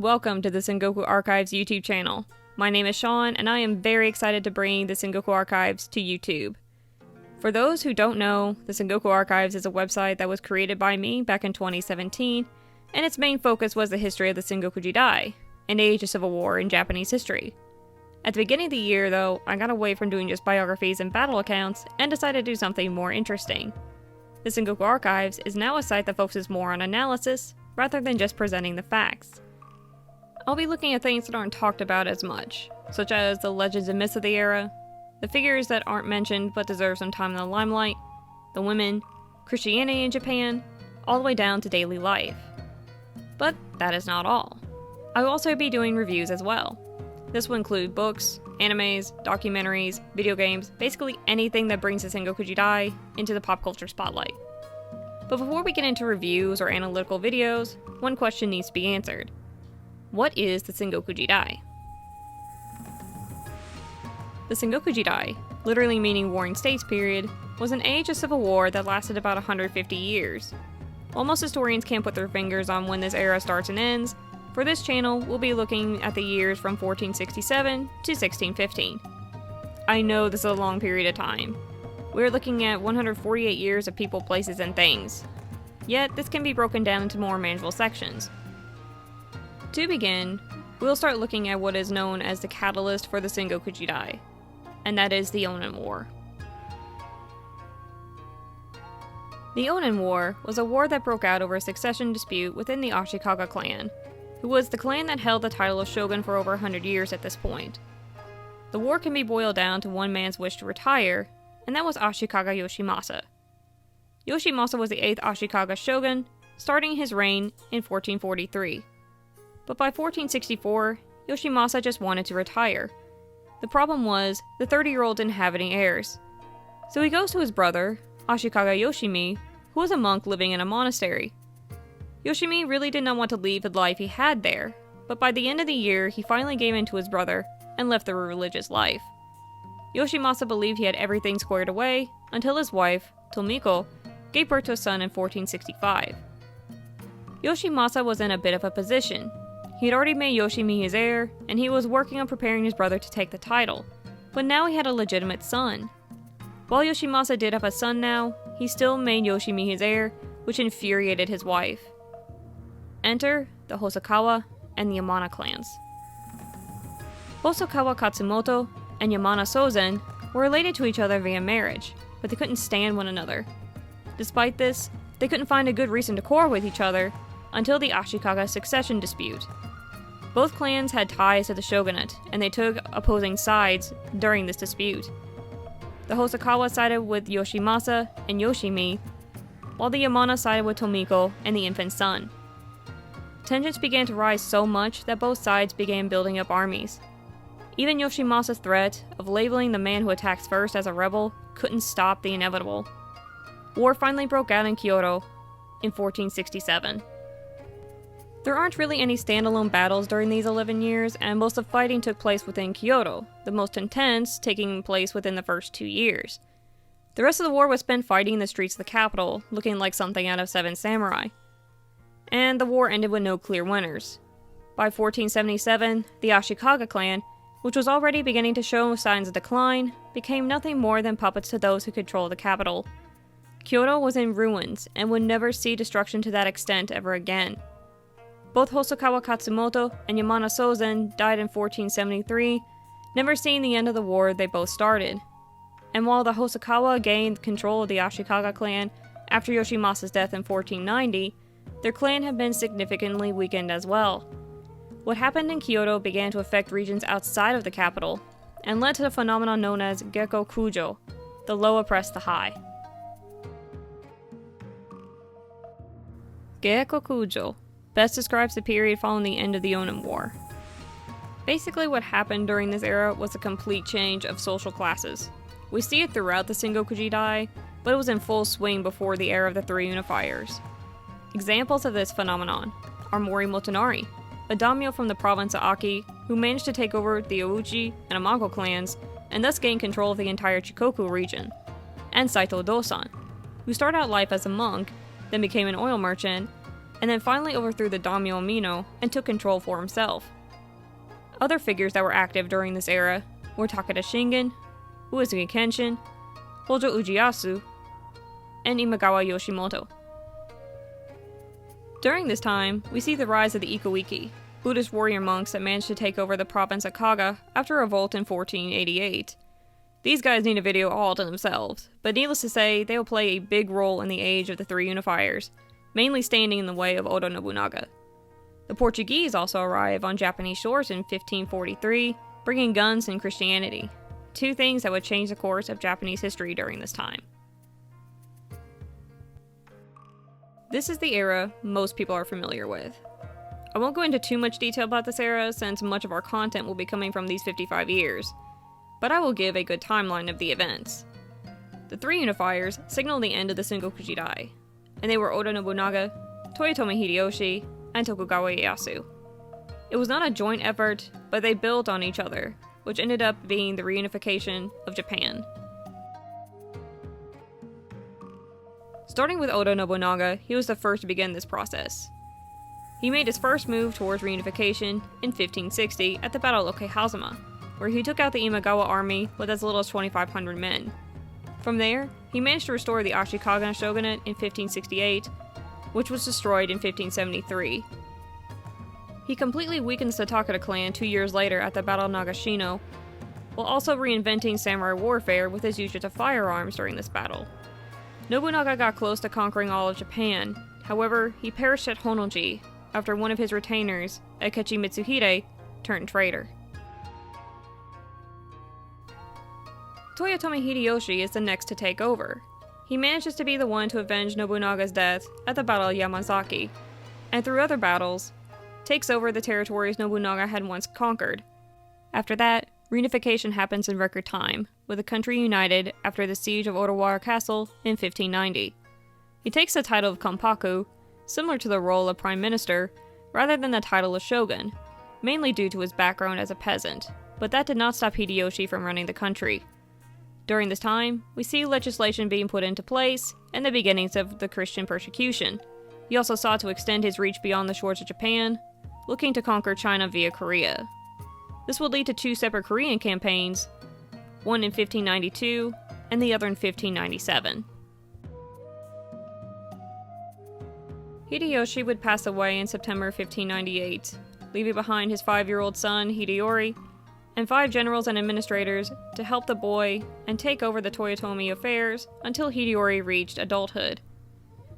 and welcome to the Sengoku Archives YouTube channel. My name is Sean, and I am very excited to bring the Sengoku Archives to YouTube. For those who don't know, the Sengoku Archives is a website that was created by me back in 2017, and its main focus was the history of the Sengoku Jidai, an age of civil war in Japanese history. At the beginning of the year, though, I got away from doing just biographies and battle accounts, and decided to do something more interesting. The Sengoku Archives is now a site that focuses more on analysis, rather than just presenting the facts. I'll be looking at things that aren't talked about as much, such as the legends and myths of the era, the figures that aren't mentioned but deserve some time in the limelight, the women, Christianity in Japan, all the way down to daily life. But that is not all. I will also be doing reviews as well. This will include books, animes, documentaries, video games, basically anything that brings the Sengoku Jidai into the pop culture spotlight. But before we get into reviews or analytical videos, one question needs to be answered. What is the Sengoku Jidai? The Sengoku Jidai, literally meaning Warring States period, was an age of civil war that lasted about 150 years. While most historians can't put their fingers on when this era starts and ends, for this channel we'll be looking at the years from 1467 to 1615. I know this is a long period of time. We're looking at 148 years of people, places, and things. Yet this can be broken down into more manageable sections. To begin, we'll start looking at what is known as the catalyst for the Sengoku Jidai, and that is the Onan War. The Onan War was a war that broke out over a succession dispute within the Ashikaga clan, who was the clan that held the title of shogun for over 100 years at this point. The war can be boiled down to one man's wish to retire, and that was Ashikaga Yoshimasa. Yoshimasa was the 8th Ashikaga shogun, starting his reign in 1443. But by 1464, Yoshimasa just wanted to retire. The problem was, the 30-year-old didn't have any heirs. So he goes to his brother, Ashikaga Yoshimi, who was a monk living in a monastery. Yoshimi really did not want to leave the life he had there, but by the end of the year he finally gave in to his brother and left the religious life. Yoshimasa believed he had everything squared away until his wife, Tomiko, gave birth to a son in 1465. Yoshimasa was in a bit of a position. He had already made Yoshimi his heir, and he was working on preparing his brother to take the title, but now he had a legitimate son. While Yoshimasa did have a son now, he still made Yoshimi his heir, which infuriated his wife. Enter the Hosokawa and the Yamana clans. Hosokawa Katsumoto and Yamana Sozen were related to each other via marriage, but they couldn't stand one another. Despite this, they couldn't find a good reason to quarrel with each other until the Ashikaga succession dispute. Both clans had ties to the shogunate, and they took opposing sides during this dispute. The Hosokawa sided with Yoshimasa and Yoshimi, while the Yamana sided with Tomiko and the infant son. Tensions began to rise so much that both sides began building up armies. Even Yoshimasa's threat of labeling the man who attacks first as a rebel couldn't stop the inevitable. War finally broke out in Kyoto in 1467. There aren't really any standalone battles during these 11 years, and most of the fighting took place within Kyoto, the most intense taking place within the first 2 years. The rest of the war was spent fighting in the streets of the capital, looking like something out of Seven Samurai. And the war ended with no clear winners. By 1477, the Ashikaga clan, which was already beginning to show signs of decline, became nothing more than puppets to those who controlled the capital. Kyoto was in ruins, and would never see destruction to that extent ever again. Both Hosokawa Katsumoto and Yamana Sozen died in 1473, never seeing the end of the war they both started. And while the Hosokawa gained control of the Ashikaga clan after Yoshimasa's death in 1490, their clan had been significantly weakened as well. What happened in Kyoto began to affect regions outside of the capital, and led to the phenomenon known as Gekko Kujo, the low oppress the high. Gekko Kujo best describes the period following the end of the Onan War. Basically what happened during this era was a complete change of social classes. We see it throughout the Sengoku Jidai, but it was in full swing before the era of the three Unifiers. Examples of this phenomenon are Mori Motonari, a daimyo from the province of Aki who managed to take over the Ouchi and Amago clans and thus gain control of the entire Chikoku region, and Saito Dosan, who started out life as a monk, then became an oil merchant, and then finally overthrew the daimyo Mino and took control for himself. Other figures that were active during this era were Takeda Shingen, Uesugi Kenshin, Hojo Ieyasu, and Imagawa Yoshimoto. During this time, we see the rise of the Ikuiki, Buddhist warrior monks that managed to take over the province of Kaga after a revolt in 1488. These guys need a video all to themselves, but needless to say, they will play a big role in the age of the three Unifiers, mainly standing in the way of Oda Nobunaga. The Portuguese also arrive on Japanese shores in 1543, bringing guns and Christianity, two things that would change the course of Japanese history during this time. This is the era most people are familiar with. I won't go into too much detail about this era since much of our content will be coming from these 55 years, but I will give a good timeline of the events. The three Unifiers signaled the end of the Sengoku Jidai, and they were Oda Nobunaga, Toyotomi Hideyoshi, and Tokugawa Ieyasu. It was not a joint effort, but they built on each other, which ended up being the reunification of Japan. Starting with Oda Nobunaga, he was the first to begin this process. He made his first move towards reunification in 1560 at the Battle of Okehazama, where he took out the Imagawa army with as little as 2,500 men. From there, he managed to restore the Ashikaga shogunate in 1568, which was destroyed in 1573. He completely weakened the Takeda clan 2 years later at the Battle of Nagashino, while also reinventing samurai warfare with his use of firearms during this battle. Nobunaga got close to conquering all of Japan, however, he perished at Honnoji after one of his retainers, Akechi Mitsuhide, turned traitor. Toyotomi Hideyoshi is the next to take over. He manages to be the one to avenge Nobunaga's death at the Battle of Yamazaki, and through other battles, takes over the territories Nobunaga had once conquered. After that, reunification happens in record time, with the country united after the siege of Odawara Castle in 1590. He takes the title of Kanpaku, similar to the role of Prime Minister, rather than the title of Shogun, mainly due to his background as a peasant, but that did not stop Hideyoshi from running the country. During this time, we see legislation being put into place and the beginnings of the Christian persecution. He also sought to extend his reach beyond the shores of Japan, looking to conquer China via Korea. This would lead to two separate Korean campaigns, one in 1592 and the other in 1597. Hideyoshi would pass away in September 1598, leaving behind his 5-year-old son, Hideyori, and 5 generals and administrators to help the boy and take over the Toyotomi affairs until Hideyori reached adulthood.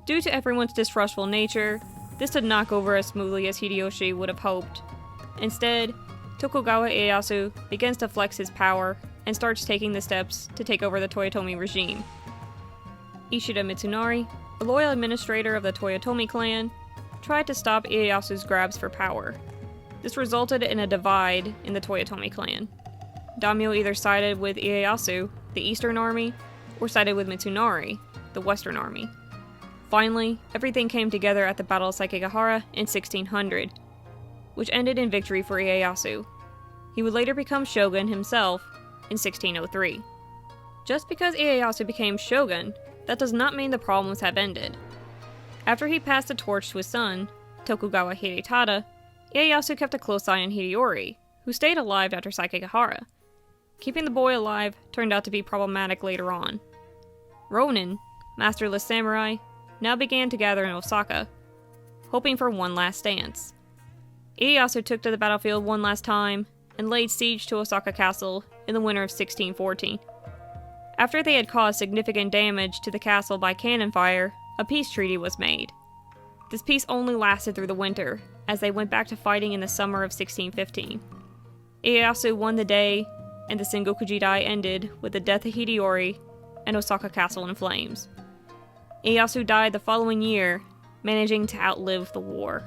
Due to everyone's distrustful nature, this did not go over as smoothly as Hideyoshi would have hoped. Instead, Tokugawa Ieyasu begins to flex his power and starts taking the steps to take over the Toyotomi regime. Ishida Mitsunari, a loyal administrator of the Toyotomi clan, tried to stop Ieyasu's grabs for power. This resulted in a divide in the Toyotomi clan. Daimyo either sided with Ieyasu, the Eastern Army, or sided with Mitsunari, the Western Army. Finally, everything came together at the Battle of Sakigahara in 1600, which ended in victory for Ieyasu. He would later become shogun himself in 1603. Just because Ieyasu became shogun, that does not mean the problems have ended. After he passed the torch to his son, Tokugawa Hidetada, Ieyasu kept a close eye on Hideyori, who stayed alive after Sakigahara. Keeping the boy alive turned out to be problematic later on. Ronin, masterless samurai, now began to gather in Osaka, hoping for one last dance. Ieyasu took to the battlefield one last time and laid siege to Osaka Castle in the winter of 1614. After they had caused significant damage to the castle by cannon fire, a peace treaty was made. This peace only lasted through the winter, as they went back to fighting in the summer of 1615. Ieyasu won the day, and the Sengoku Jidai ended with the death of Hideyori and Osaka Castle in flames. Ieyasu died the following year, managing to outlive the war.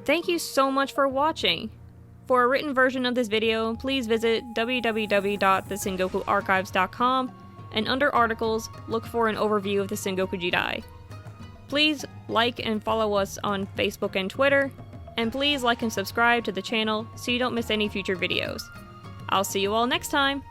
Thank you so much for watching! For a written version of this video, please visit www.thesengokuarchives.com, and under articles, look for an overview of the Sengoku Jidai. Please like and follow us on Facebook and Twitter, and please like and subscribe to the channel so you don't miss any future videos. I'll see you all next time!